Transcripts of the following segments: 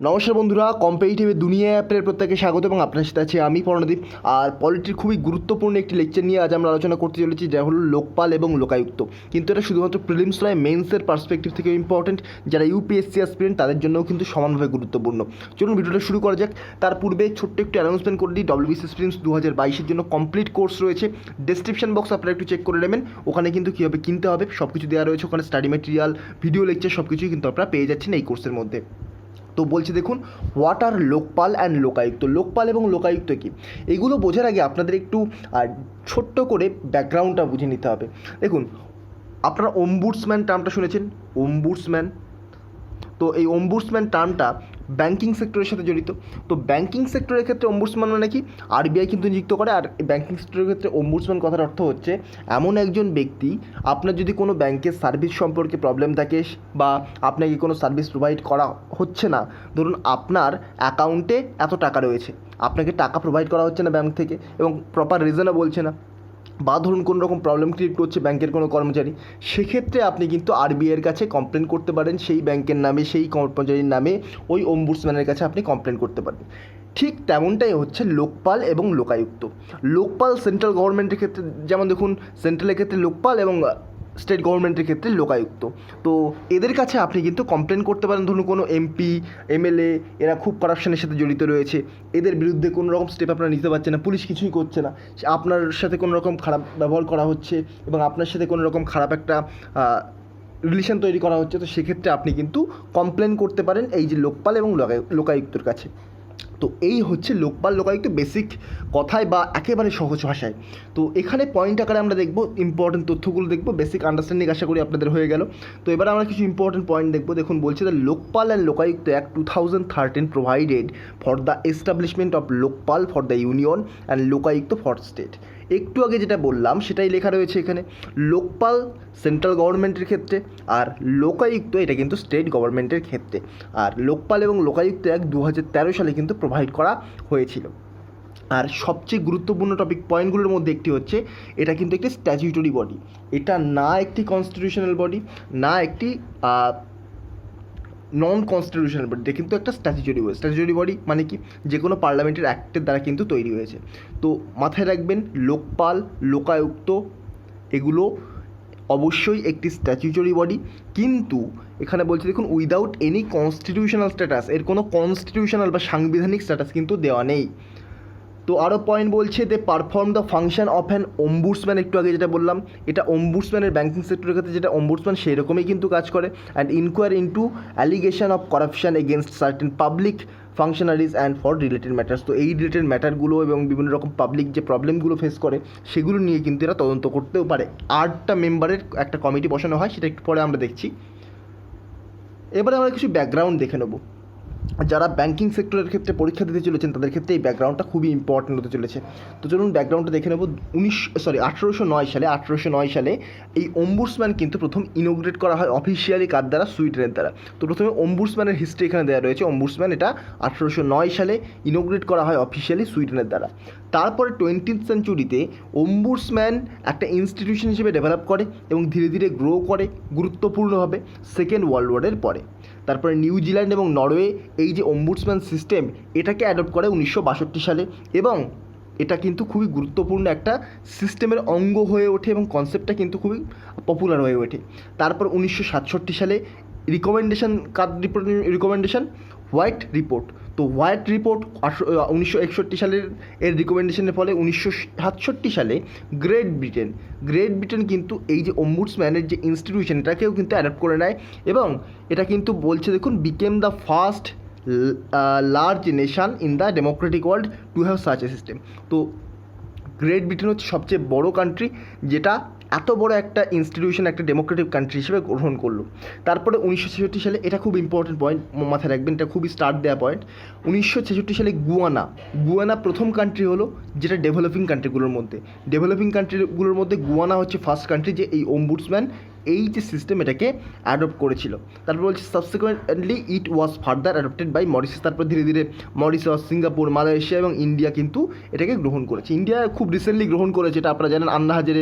নমস্কার বন্ধুরা, কম্পিটিটিভ দুনিয়া অ্যাপের প্রত্যেকে স্বাগত এবং আপনার সাথে আছে আমি পর্ণদীপ। আর পলিটির খুবই গুরুত্বপূর্ণ একটি লেকচার নিয়ে আজ আমরা আলোচনা করতে চলেছি, যা হলো লোকপাল এবং লোকায়ুক্ত। কিন্তু এটা শুধুমাত্র প্রিলিমস নয়, মেন্সের পার্সপেক্টিভ থেকে ইম্পর্টেন্ট। যারা ইউপিএসসি অ্যাসপিরেন্ট তাদের জন্যও কিন্তু সমানভাবে গুরুত্বপূর্ণ। চলুন ভিডিওটা শুরু করা যাক। তার পূর্বে ছোট্ট একটু অ্যানাউন্সমেন্ট করে দিই, ডব্লিউবিসিএস প্রিলিমস 2022-এর জন্য কমপ্লিট কোর্স রয়েছে। ডেসক্রিপশন বক্স আপনারা একটু চেক করে নেবেন, ওখানে কিন্তু কীভাবে কিনতে হবে সব কিছু দেওয়া রয়েছে। ওখানে স্টাডি ম্যাটেরিয়াল, ভিডিও লেকচার সব কিছুই কিন্তু আপনারা পেয়ে যাচ্ছেন এই কোর্সের মধ্যে। তো বলছি দেখুন, what are Lokpal and Lokayukta. Lokpal এবং লোকায়ুক্ত কী, এগুলো বোঝার আগে আপনাদের একটু ছোট্ট করে ব্যাকগ্রাউন্ডটা বুঝে নিতে হবে। দেখুন, আপনারা ওম্বুডসম্যান টার্মটা শুনেছেন? ওম্বুডসম্যান, তো এই ওম্বুডসম্যান টার্মটা ব্যাংকিং সেক্টরের সাথে জড়িত। তো ব্যাংকিং সেক্টরের ক্ষেত্রে ওম্বুডসম্যান মানে কি, আরবিআই কিন্তু নিযুক্ত করে। আর ব্যাংকিং সেক্টরের ক্ষেত্রে ওম্বুডসম্যান কথার অর্থ হচ্ছে এমন একজন ব্যক্তি, আপনার যদি কোনো ব্যাংকের সার্ভিস সম্পর্কে প্রবলেম থাকে বা আপনাকে কোনো সার্ভিস প্রোভাইড করা হচ্ছে না, ধরুন আপনার অ্যাকাউন্টে এত টাকা রয়েছে, আপনাকে টাকা প্রোভাইড করা হচ্ছে না ব্যাংক থেকে এবং প্রপার রিজনও বলছে না, বা ধরুন কোনো রকম প্রবলেম ক্রিয়েট করছে ব্যাংকের কোনো কর্মচারী, সেক্ষেত্রে আপনি কিন্তু আরবিআইয়ের কাছে কমপ্লেন করতে পারেন। সেই ব্যাংকের নামে, সেই কর্মচারীর নামে ওই ওম্বুডসম্যানের কাছে আপনি কমপ্লেন করতে পারেন। ঠিক তেমনটাই হচ্ছে লোকপাল এবং লোকায়ুক্ত। লোকপাল সেন্ট্রাল গভর্নমেন্টের ক্ষেত্রে, যেমন দেখুন সেন্ট্রালের ক্ষেত্রে লোকপাল এবং স্টেট গভর্নমেন্টের ক্ষেত্রে লোকায়ুক্ত। তো এদের কাছে আপনি কিন্তু কমপ্লেন করতে পারেন। ধরুন কোনো এমপি, এমএলএ এরা খুব কারাপশনের সাথে জড়িত রয়েছে, এদের বিরুদ্ধে কোনো রকম স্টেপ আপনারা নিতে পারছেন না, পুলিশ কিছুই করছে না, আপনার সাথে কোনো রকম খারাপ ব্যবহার করা হচ্ছে এবং আপনার সাথে কোনো রকম খারাপ একটা রিলেশন তৈরি করা হচ্ছে। তো সেক্ষেত্রে আপনি কিন্তু কমপ্লেন করতে পারেন এই যে লোকপাল এবং লোকায়ুক্তর কাছে। তো এই হচ্ছে লোকপাল লোকায়ুক্ত বেসিক কথায় বা একেবারে সহজ ভাষায়। তো এখানে পয়েন্ট আকারে আমরা দেখব, ইম্পর্টেন্ট তথ্যগুলো দেখব, বেসিক আন্ডারস্ট্যান্ডিং আশা করি আপনাদের হয়ে গেল। তো এবার আমরা কিছু ইম্পর্টেন্ট পয়েন্ট দেখব। দেখুন বলছে the Lokpal and Lokayukta act 2013 provided for the establishment of Lokpal for the union and Lokayukta for state. একটু আগে যেটা বললাম সেটাই লেখা রয়েছে এখানে। লোকপাল সেন্ট্রাল গভর্নমেন্টের ক্ষেত্রে আর লোকায়ুক্ত এটা কিন্তু স্টেট গভর্নমেন্টের ক্ষেত্রে। আর লোকপাল এবং লোকায়ুক্ত অ্যাক্ট 2013 সালে কিন্তু প্রোভাইড করা হয়েছিল। আর সবচেয়ে গুরুত্বপূর্ণ টপিক পয়েন্টগুলোর মধ্যে একটি হচ্ছে, এটা কিন্তু একটি স্ট্যাটিউটরি বডি। এটা না একটি কনস্টিটিউশনাল বডি, না একটি নন কনস্টিটিউশনাল বডি, কিন্তু একটা স্ট্যাচুটরি বডি। স্ট্যাচুটরি বডি মানে কি, যে কোনো পার্লামেন্টের অ্যাক্টের দ্বারা কিন্তু তৈরি হয়েছে। তো মাথায় রাখবেন, লোকপাল, লোকায়ুক্ত এগুলো অবশ্যই একটি স্ট্যাচুটরি বডি। কিন্তু এখানে বলছে দেখুন, উইদাউট এনি কনস্টিটিউশনাল স্ট্যাটাস, এর কোনো কনস্টিটিউশনাল বা সাংবিধানিক স্ট্যাটাস কিন্তু দেওয়া নেই। তো আরও পয়েন্ট বলছে, they perform the function of an ombudsman. একটু আগে যেটা বললাম, এটা ওম্বুডসম্যানের ব্যাঙ্কিং সেক্টরের ক্ষেত্রে যেটা ওম্বুডসম্যান সেই রকমই কিন্তু কাজ করে। And inquire into allegation of corruption against certain public functionaries and for related matters. তো এই রিলেটেড ম্যাটারগুলো এবং বিভিন্ন রকম পাবলিক যে প্রবলেমগুলো ফেস করে সেগুলো নিয়ে কিন্তু এরা তদন্ত করতেও পারে। 8টা মেম্বারের একটা কমিটি বসানো হয়, সেটা একটু পরে আমরা দেখছি। এবারে আমরা কিছু ব্যাকগ্রাউন্ড দেখে নেব। যারা ব্যাংকিং সেক্টরের ক্ষেত্রে পরীক্ষা দিতে চলেছেন তাদের ক্ষেত্রে এই ব্যাকগ্রাউন্ডটা খুবই ইম্পর্টেন্ট হতে চলেছে। তো চলুন ব্যাকগ্রাউন্ডটা দেখে নেব। 1809 সালে এই ওম্বুডসম্যান কিন্তু প্রথম ইনোগ্রেট করা হয় অফিসিয়ালি কার দ্বারা, সুইডেনের দ্বারা। তো প্রথমে ওম্বুডসম্যানের হিস্ট্রি এখানে দেওয়া রয়েছে। ওম্বুডসম্যান এটা 1809 সালে ইনোগ্রেট করা হয় অফিসিয়ালি সুইডেনের দ্বারা। তারপরে 20th সেঞ্চুরিতে ওম্বুডসম্যান একটা ইনস্টিটিউশন হিসেবে ডেভেলপ করে এবং ধীরে ধীরে গ্রো করে গুরুত্বপূর্ণভাবে সেকেন্ড ওয়ার্ল্ড ওয়ারের পরে। তারপরে নিউজিল্যান্ড এবং নরওয়ে এই যে ওম্বুডসম্যান সিস্টেম এটাকে অ্যাডপ্ট করে 1962 সালে, এবং এটা কিন্তু খুবই গুরুত্বপূর্ণ একটা সিস্টেমের অঙ্গ হয়ে ওঠে এবং কনসেপ্টটা কিন্তু খুবই পপুলার হয়ে ওঠে। তারপর 1967 সালে রিকমেন্ডেশন, কার রিকমেন্ডেশন, হোয়াইট রিপোর্ট। তো হোয়াইট রিপোর্ট 1961 সালের এর রিকমেন্ডেশনের ফলে 1967 সালে গ্রেট ব্রিটেন কিন্তু এই যে ওম্বুডসম্যানের যে ইনস্টিটিউশন এটাকেও কিন্তু অ্যাডপ্ট করে নেয়, এবং এটা কিন্তু বলছে দেখুন, became the first large nation in the Democratic world to have such a system. তো গ্রেট ব্রিটেন হচ্ছে সবচেয়ে বড় কান্ট্রি যেটা এত বড় একটা ইনস্টিটিউশন একটা ডেমোক্রেটিক কান্ট্রি হিসেবে গ্রহণ করলো। তারপরে 1966 সালে, এটা খুব ইম্পর্টেন্ট পয়েন্ট, মাথায় রাখবেন, এটা খুবই স্টার্ট দেওয়া পয়েন্ট। 1966 সালে গুয়ানা প্রথম কান্ট্রি হলো, যেটা ডেভেলপিং কান্ট্রিগুলোর মধ্যে গুয়ানা হচ্ছে ফার্স্ট কান্ট্রি যে এই ওম্বুডসম্যান এই যে সিস্টেম এটাকে অ্যাডপ্ট করেছিল। তারপর বলছে subsequently it was further adopted by Mauritius. তারপর ধীরে ধীরে মরিশাস, সিঙ্গাপুর, মালয়েশিয়া এবং ইন্ডিয়া কিন্তু এটাকে গ্রহণ করেছে। ইন্ডিয়া খুব রিসেন্টলি গ্রহণ করেছে, এটা আপনারা জানেন, আন্না হাজারে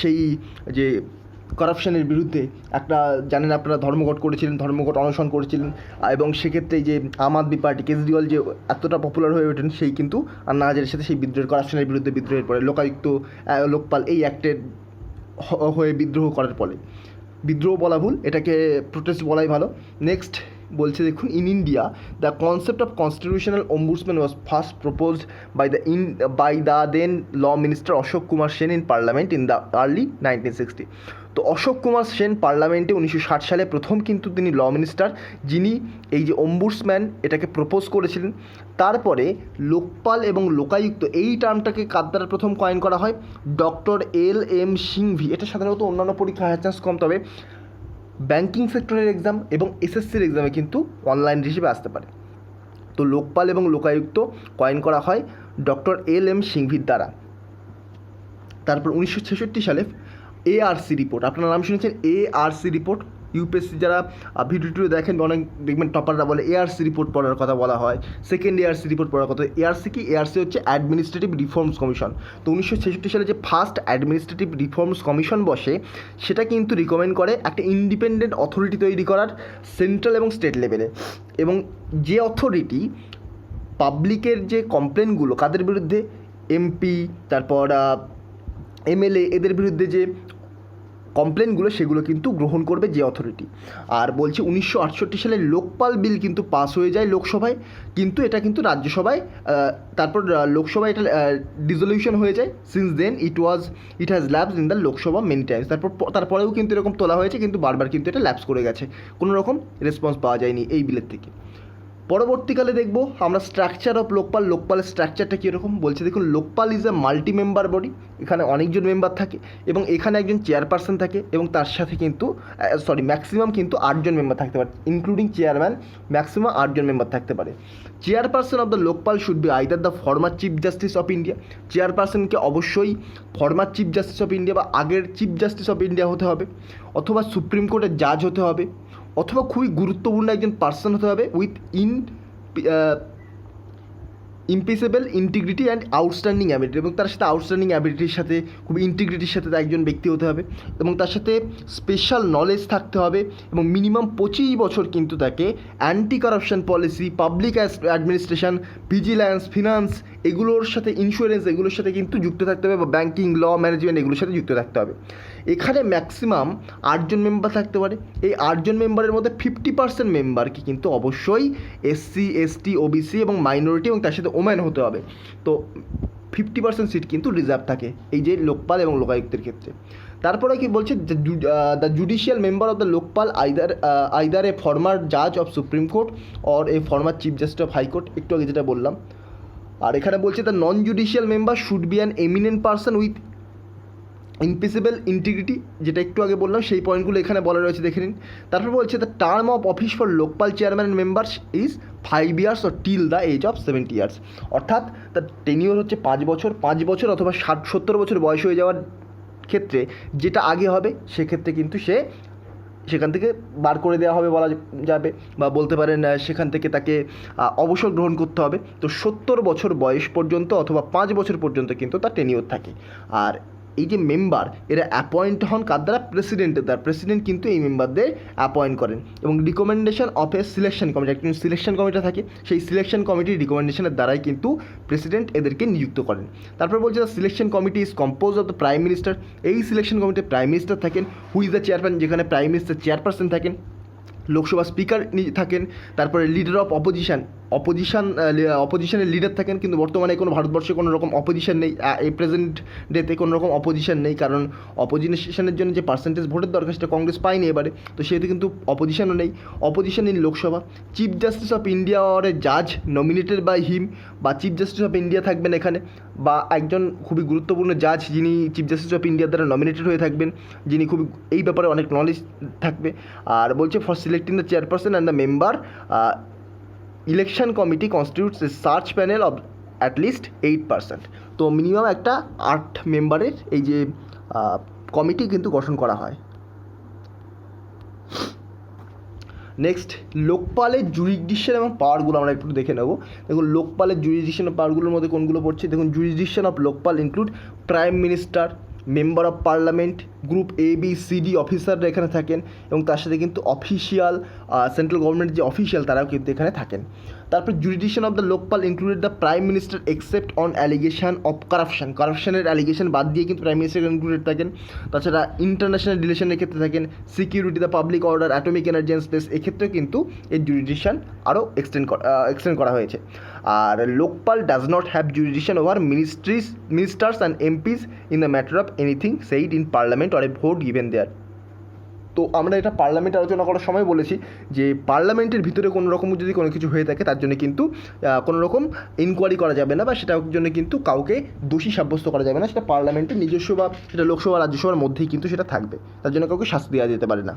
সেই যে করাপশনের বিরুদ্ধে একটা, জানেন আপনারা, ধর্মঘট করেছিলেন, ধর্মঘট অনশন করেছিলেন, এবং সেক্ষেত্রে যে আম আদমি পার্টি কেজরিওয়াল যে এতটা পপুলার হয়ে ওঠেন, সেই কিন্তু আন্না হাজারের সাথে সেই বিদ্রোহের, করাপশনের বিরুদ্ধে বিদ্রোহের পরে লোকায়ুক্ত, লোকপাল এই অ্যাক্টের হয়ে বিদ্রোহ করার ফলে, বিদ্রোহ বলা ভুল, এটাকে প্রোটেস্ট বলাই ভালো। নেক্সট বলছে দেখুন, in India the concept of constitutional ombudsman was first proposed by the then law minister Ashok Kumar Sen in parliament in the early 1960। তো অশোক কুমার সেন পার্লামেন্টে 1960 সালে প্রথম কিন্তু তিনি ল মিনিস্টার, যিনি এই যে অম্বুডসম্যান এটাকে প্রপোজ করেছিলেন। তারপরে লোকপাল এবং লোকায়ুক্ত এই টার্মটাকে কার দ্বারা প্রথম কয়েন করা হয়? Doctor LM Singhvi. এটা সাধারণত অন্যান্য পরীক্ষা হায়ার চান্স কম, তবে ব্যাঙ্কিং সেক্টরের এক্সাম এবং SSCর এক্সামে কিন্তু অনলাইন হিসেবে আসতে পারে। তো লোকপাল এবং লোকায়ুক্ত কয়েন করা হয় ডক্টর LM সিংভির দ্বারা। তারপর 1966 সালে ARC রিপোর্ট, আপনার নাম শুনেছেন ARC রিপোর্ট, ইউপিএসসি যারা ভিডিওটি দেখেন অনেক দেখবেন টপাররা বলে ARC রিপোর্ট পড়ার কথা বলা হয়, সেকেন্ড ARC রিপোর্ট পড়ার কথা। ARC কি? ARC হচ্ছে অ্যাডমিনিস্ট্রেটিভ রিফর্মস কমিশন। তো 1966 সালে যে ফার্স্ট অ্যাডমিনিস্ট্রেটিভ রিফর্মস কমিশন বসে, সেটা কিন্তু রিকমেন্ড করে একটা ইন্ডিপেন্ডেন্ট অথরিটি তৈরি করার সেন্ট্রাল এবং স্টেট লেভেলে, এবং যে অথরিটি পাবলিকের যে কমপ্লেনগুলো কাদের বিরুদ্ধে, MP, তারপর MLA, এদের বিরুদ্ধে যে কমপ্লেনগুলো সেগুলো কিন্তু গ্রহণ করবে যে অথরিটি। আর বলছে 1968 সালে লোকপাল বিল কিন্তু পাস হয়ে যায় লোকসভায়, কিন্তু এটা কিন্তু রাজ্যসভায়, তারপর লোকসভায় এটা ডিজলিউশন হয়ে যায়। Since then it has lapsed in the Lok Sabha many times. তারপরেও কিন্তু এরকম তোলা হয়েছে, কিন্তু বারবার কিন্তু এটা ল্যাপস করে গেছে, কোনো রকম রেসপন্স পাওয়া যায়নি এই বিলের থেকে। পরবর্তীকালে দেখব আমরা স্ট্রাকচার অফ লোকপাল। লোকপালের স্ট্রাকচারটা কীরকম বলছে দেখুন, Lokpal is a multi member body. এখানে অনেকজন মেম্বার থাকে এবং এখানে একজন চেয়ারপারসন থাকে, এবং তার সাথে কিন্তু ম্যাক্সিমাম কিন্তু 8 জন মেম্বার থাকতে পারে, ইনক্লুডিং চেয়ারম্যান। ম্যাক্সিমাম 8 জন মেম্বার থাকতে পারে। Chairperson of the Lokpal should be either the former chief justice of India. চেয়ারপারসনকে অবশ্যই former chief justice of India বা আগের চিফ জাস্টিস অফ ইন্ডিয়া হতে হবে, অথবা সুপ্রিম কোর্টের জাজ হতে হবে, অথবা খুবই গুরুত্বপূর্ণ একজন পার্সন হতে হবে with impeccable integrity and outstanding ability, এবং তার সাথে আউটস্ট্যান্ডিং অ্যাবিলিটির সাথে খুব ইন্টিগ্রিটির সাথে একজন ব্যক্তি হতে হবে, এবং তার সাথে স্পেশাল নলেজ থাকতে হবে, এবং মিনিমাম 25 বছর কিন্তু তাকে anti corruption policy, public administration, vigilance, finance, এগুলোর সাথে ইন্স্যুরেন্স, এগুলোর সাথে কিন্তু যুক্ত থাকতে হবে, বা ব্যাঙ্কিং, ল ম্যানেজমেন্ট, এগুলোর সাথে যুক্ত থাকতে হবে। এখানে ম্যাক্সিমাম 8 জন মেম্বার থাকতে পারে। এই 8 জন মেম্বারের মধ্যে 50% মেম্বারকে কিন্তু অবশ্যই SC, ST, OBC এবং মাইনরিটি এবং তার সাথে ওমেন হতে হবে। তো 50% সিট কিন্তু রিজার্ভ থাকে এই যে লোকপাল এবং লোকায়ুক্তের ক্ষেত্রে। তারপরে কি বলছে, the judicial member of the Lokpal either a former জাজ of supreme court or a former chief justice of high court, একটু আগে যেটা বললাম। আর এখানে বলছে the non judicial member should be an eminent person with impeccable integrity, যেটা একটু আগে বললাম, সেই পয়েন্টগুলো এখানে বলা রয়েছে, দেখে নিন। তারপর বলছে the term of office for Lokpal chairman and members is 5 years or till the age of 70 years। অর্থাৎ তার টেনিওর হচ্ছে 5 বছর, 5 বছর অথবা 60-70 বছর বয়স হয়ে যাওয়ার ক্ষেত্রে যেটা আগে হবে সেক্ষেত্রে কিন্তু সে সেখান থেকে বার করে দেওয়া হবে বলা যাবে, বা বলতে পারেন সেখান থেকে তাকে অবসর গ্রহণ করতে হবে। তো 70 বছর বয়স পর্যন্ত অথবা 5 বছর পর্যন্ত কিন্তু তার টেনিওর থাকে। আর এই যে মেম্বার, এরা অ্যাপয়েন্ট হন কার দ্বারা? প্রেসিডেন্টের দ্বারা। প্রেসিডেন্ট কিন্তু এই মেম্বারদের অ্যাপয়েন্ট করেন, এবং recommendation of A selection committee, একটা সিলেকশন কমিটি থাকে, সেই সিলেকশন কমিটির রিকমেন্ডেশনের দ্বারাই কিন্তু প্রেসিডেন্ট এদেরকে নিযুক্ত করেন। তারপর বলছে the selection committee is compose of the prime minister. এই সিলেকশন কমিটিতে প্রাইম মিনিস্টার থাকেন, হু ইজ দ্য চেয়ারম্যান, যেখানে প্রাইম মিনিস্টার চেয়ারপারসন থাকেন, লোকসভা স্পিকার থাকেন, তারপরে লিডার অফ অপোজিশনের লিডার থাকেন। কিন্তু বর্তমানে কোনো ভারতবর্ষে কোনো রকম অপোজিশন নেই, এই প্রেজেন্ট ডেতে কোনো রকম অপোজিশন নেই, কারণ অপোজিশনের জন্য যে পার্সেন্টেজ ভোটের দরকার সেটা কংগ্রেস পায়নি এবারে, তো সেহেতু কিন্তু অপোজিশনও নেই। Opposition in Lok Sabha, chief justice of India or a জাজ নমিনেটেড বাই হিম, বা চিফ জাস্টিস অফ ইন্ডিয়া থাকবেন এখানে, বা একজন খুবই গুরুত্বপূর্ণ জাজ যিনি চিফ জাস্টিস অফ ইন্ডিয়ার দ্বারা নমিনেটেড হয়ে থাকবেন, যিনি খুবই এই ব্যাপারে অনেক নলেজ থাকবে। আর বলছে for selecting the chairperson and the member election committee constitutes A search panel of at least 8%। তো মিনিমাম একটা 8 মেম্বারের এই যে কমিটি কিন্তু গঠন করা হয়। নেক্সট, লোকপালের জুরিসডিকশন এবং পাওয়ারগুলো আমরা একটু দেখে নেব। দেখুন লোকপালের জুরিসডিকশন ও পাওয়ারগুলোর মধ্যে কোনগুলো পড়ছে, দেখুন jurisdiction of Lokpal include prime minister, member of parliament, group ABCD অফিসাররা এখানে থাকেন এবং তার সাথে কিন্তু অফিসিয়াল সেন্ট্রাল গভর্নমেন্ট যে অফিসিয়াল তারাও কিন্তু এখানে থাকেন। তারপর jurisdiction of the Lokpal included the prime minister except on allegation of কারাপশনের অ্যালিগেশন বাদ দিয়ে কিন্তু প্রাইম মিনিস্টার ইনক্লুডেড থাকেন। তাছাড়া ইন্টারন্যাশনাল রিলেশনের ক্ষেত্রে থাকেন, security, the public order, atomic energy and space, এক্ষেত্রেও কিন্তু এই জুরিডিকশন আরও এক্সটেন্ড করা হয়েছে। আর Lokpal does not have jurisdiction over ministers and MPs in the matter of anything said in parliament or a vote given there. তো আমরা এটা পার্লামেন্টে আলোচনা করার সময় বলেছি যে পার্লামেন্টের ভিতরে কোনো রকম যদি কোনো কিছু হয়ে থাকে তার জন্য কিন্তু কোনো রকম ইনকোয়ারি করা যাবে না বা সেটার জন্য কিন্তু কাউকে দোষী সাব্যস্ত করা যাবে না, সেটা পার্লামেন্টের নিজস্ব বা সেটা লোকসভা রাজ্যসভার মধ্যেই কিন্তু সেটা থাকবে, তার জন্য কাউকে শাস্তি দেওয়া যেতে পারে না।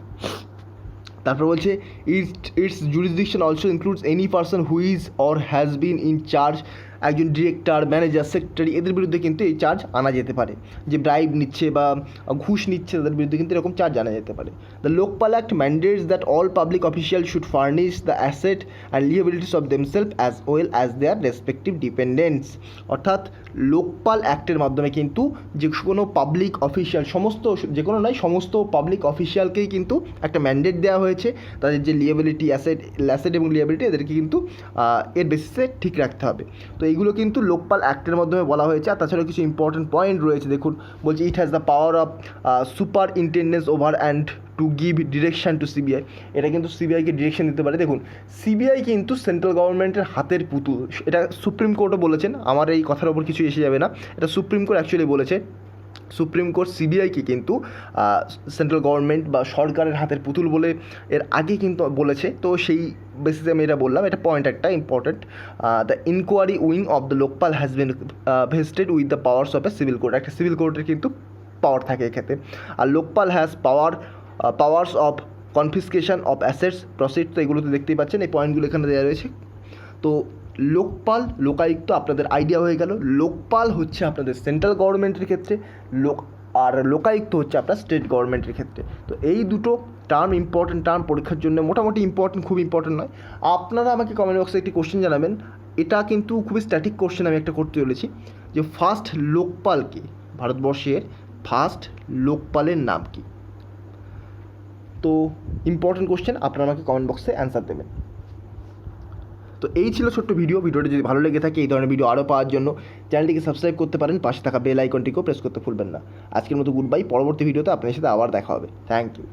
তারপর বলছে it's jurisdiction also includes any person who is or has been in charge, একজন ডিরেক্টর, ম্যানেজার, সেক্রেটারি, এদের বিরুদ্ধে কিন্তু এই চার্জ আনা যেতে পারে, যে ব্রাইব নিচ্ছে বা ঘুষ নিচ্ছে তাদের বিরুদ্ধে কিন্তু এরকম চার্জ আনা যেতে পারে। The Lokpal act mandates that all public official should furnish the asset and liabilities of themselves as well as their respective dependents. অর্থাৎ লোকপাল অ্যাক্টের মাধ্যমে কিন্তু যে কোনো পাবলিক অফিসিয়াল, সমস্ত পাবলিক অফিসিয়ালকেই কিন্তু একটা ম্যান্ডেট দেওয়া হয়েছে তাদের যে লিয়েবিলিটি, অ্যাসেট এবং লিয়েবিলিটি এদেরকে কিন্তু এর বেসিসে ঠিক রাখতে হবে। তো এইগুলো কিন্তু লোকপাল অ্যাক্টের মাধ্যমে বলা হয়েছে। আর তাছাড়া কিছু ইম্পর্টেন্ট পয়েন্ট রয়েছে, দেখুন বলছে it has the power of superintendence over and to give direction to CBI, এটা কিন্তু CBIকে ডিরেকশন দিতে পারে। দেখুন CBI কিন্তু সেন্ট্রাল গভর্নমেন্টের হাতের পুতুল, এটা সুপ্রিম কোর্টও বলেছেন, আমার এই কথার ওপর কিছু এসে যাবে না, এটা সুপ্রিম কোর্ট অ্যাকচুয়ালি বলেছে। সুপ্রিম কোর্ট CBIকে কিন্তু সেন্ট্রাল গভর্নমেন্ট বা সরকারের হাতের পুতুল বলে এর আগে কিন্তু বলেছে। তো সেই বেসিসে আমি এটা বললাম, এটা পয়েন্ট একটা important. The inquiry wing of the Lokpal has been vested with the powers of a civil court, একটা সিভিল কোর্টের কিন্তু পাওয়ার থাকে এক্ষেত্রে। আর Lokpal has powers of confiscation of assets, proceeds, তো এগুলো তো দেখতেই পাচ্ছেন, এই পয়েন্টগুলো এখানে দেওয়া রয়েছে। তো লোকপাল, লোকায়ুক্ত আপনাদের আইডিয়া হয়ে গেল। লোকপাল হচ্ছে আপনাদের সেন্ট্রাল গভর্নমেন্টের ক্ষেত্রে, আর লোকায়ুক্ত হচ্ছে আপনার স্টেট গভর্নমেন্টের ক্ষেত্রে। তো এই দুটো টার্ম ইম্পর্টেন্ট টার্ম, পরীক্ষার জন্য মোটামুটি ইম্পর্টেন্ট, খুব ইম্পর্টেন্ট নয়। আপনারা আমাকে কমেন্ট বক্সে একটি কোশ্চেন জানাবেন, এটা কিন্তু খুবই স্ট্যাটিক কোশ্চেন আমি একটা করতে চলেছি, যে ফার্স্ট লোকপাল কি, ভারতবর্ষের ফার্স্ট লোকপালের নাম কি? তো ইম্পর্টেন্ট কোশ্চেন, আপনারা আমাকে কমেন্ট বক্সে অ্যান্সার দেবেন। তো এই ছিল ছোট্ট ভিডিওটি যদি ভালো লেগে থাকে এই ধরনের ভিডিও আরও পাওয়ার জন্য চ্যানেলটিকে সাবস্ক্রাইব করতে পারেন, পাশে থাকা বেল আইকনটিকেও প্রেস করতে ভুলবেন না। আজকের মতো গুড বাই, পরবর্তী ভিডিওতে আপনার সাথে আবার দেখা হবে। Thank you.